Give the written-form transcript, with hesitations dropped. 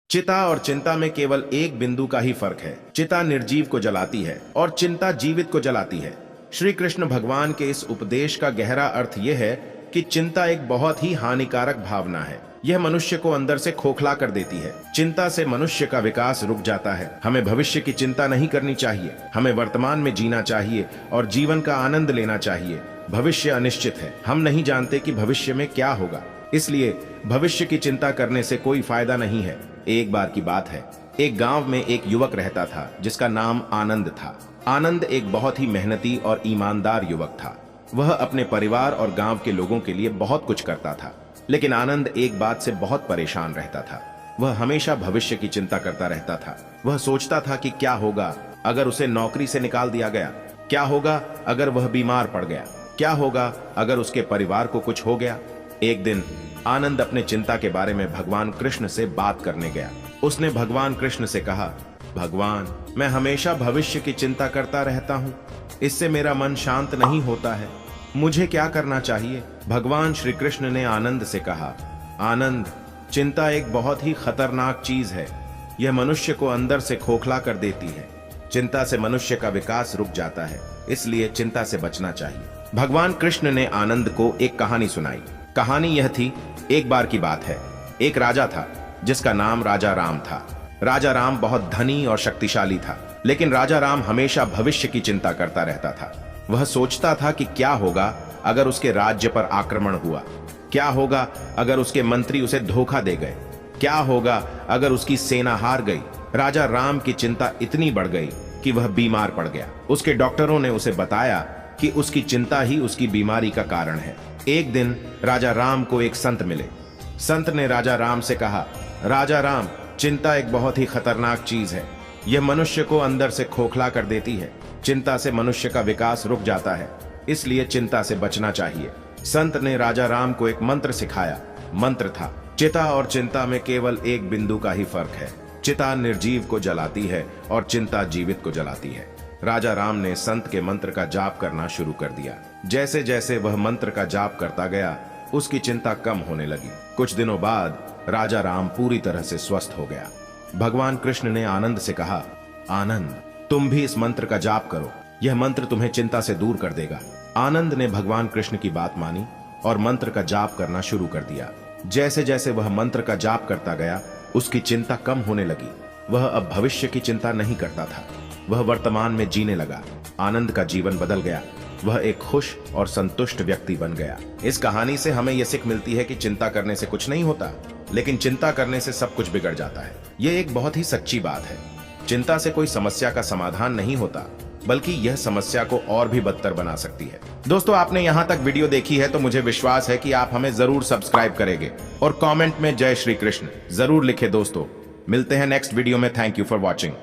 चिता और चिंता में केवल एक बिंदु का ही फर्क है। चिता निर्जीव को जलाती है और चिंता जीवित को जलाती है। श्री कृष्ण भगवान के इस उपदेश का गहरा अर्थ यह है कि चिंता एक बहुत ही हानिकारक भावना है। यह मनुष्य को अंदर से खोखला कर देती है। चिंता से मनुष्य का विकास रुक जाता है। हमें भविष्य की चिंता नहीं करनी चाहिए। हमें वर्तमान में जीना चाहिए और जीवन का आनंद लेना चाहिए। भविष्य अनिश्चित है। हम नहीं जानते कि भविष्य में क्या होगा, इसलिए भविष्य की चिंता करने से कोई फायदा नहीं है। एक बार की बात है, एक गांव में एक युवक रहता था जिसका नाम आनंद था। आनंद एक बहुत ही मेहनती और ईमानदार युवक था। वह अपने परिवार और गांव के लोगों के लिए बहुत कुछ करता था, लेकिन आनंद एक बात से बहुत परेशान रहता था। वह हमेशा भविष्य की चिंता करता रहता था। वह सोचता था कि क्या होगा अगर उसे नौकरी से निकाल दिया गया, क्या होगा अगर वह बीमार पड़ गया, क्या होगा अगर उसके परिवार को कुछ हो गया। एक दिन आनंद अपने चिंता के बारे में भगवान कृष्ण से बात करने गया। उसने भगवान कृष्ण से कहा, भगवान, मैं हमेशा भविष्य की चिंता करता रहता हूँ, इससे मेरा मन शांत नहीं होता है, मुझे क्या करना चाहिए। भगवान श्री कृष्ण ने आनंद से कहा, आनंद, चिंता एक बहुत ही खतरनाक चीज है। यह मनुष्य को अंदर से खोखला कर देती है। चिंता से मनुष्य का विकास रुक जाता है, इसलिए चिंता से बचना चाहिए। भगवान कृष्ण ने आनंद को एक कहानी सुनाई। कहानी यह थी, एक बार की बात है, एक राजा था जिसका नाम राजा राम था। राजा राम बहुत धनी और शक्तिशाली था, लेकिन राजा राम हमेशा भविष्य की चिंता करता रहता था। वह सोचता था कि क्या होगा अगर उसके राज्य पर आक्रमण हुआ, क्या होगा अगर उसके मंत्री उसे धोखा दे गए, क्या होगा अगर उसकी सेना हार गई। राजा राम की चिंता इतनी बढ़ गई कि वह बीमार पड़ गया। उसके डॉक्टरों ने उसे बताया कि उसकी चिंता ही उसकी बीमारी का कारण है। एक दिन राजा राम को एक संत मिले। संत ने राजा राम से कहा, राजा राम, चिंता एक बहुत ही खतरनाक चीज है। यह मनुष्य को अंदर से खोखला कर देती है। चिंता से मनुष्य का विकास रुक जाता है, इसलिए चिंता से बचना चाहिए। संत ने राजा राम को एक मंत्र सिखाया। मंत्र था, चिता और चिंता में केवल एक बिंदु का ही फर्क है। चिता निर्जीव को जलाती है और चिंता जीवित को जलाती है। राजा राम ने संत के मंत्र का जाप करना शुरू कर दिया। जैसे जैसे वह मंत्र का जाप करता गया, उसकी चिंता कम होने लगी। कुछ दिनों बाद राजा राम पूरी तरह से स्वस्थ हो गया। भगवान कृष्ण ने आनंद से कहा, आनंद, तुम भी इस मंत्र का जाप करो, यह मंत्र तुम्हें चिंता से दूर कर देगा। आनंद ने भगवान कृष्ण की बात मानी और मंत्र का जाप करना शुरू कर दिया। जैसे जैसे वह मंत्र का जाप करता गया, उसकी चिंता कम होने लगी। वह अब भविष्य की चिंता नहीं करता था, वह वर्तमान में जीने लगा। आनंद का जीवन बदल गया। वह एक खुश और संतुष्ट व्यक्ति बन गया। इस कहानी से हमें यह सीख मिलती है कि चिंता करने से कुछ नहीं होता, लेकिन चिंता करने से सब कुछ बिगड़ जाता है। यह एक बहुत ही सच्ची बात है। चिंता से कोई समस्या का समाधान नहीं होता, बल्कि यह समस्या को और भी बदतर बना सकती है। दोस्तों, आपने यहाँ तक वीडियो देखी है तो मुझे विश्वास है कि आप हमें जरूर सब्सक्राइब करेंगे और कमेंट में जय श्री कृष्ण जरूर लिखे। दोस्तों, मिलते हैं नेक्स्ट वीडियो में। Thank you for watching.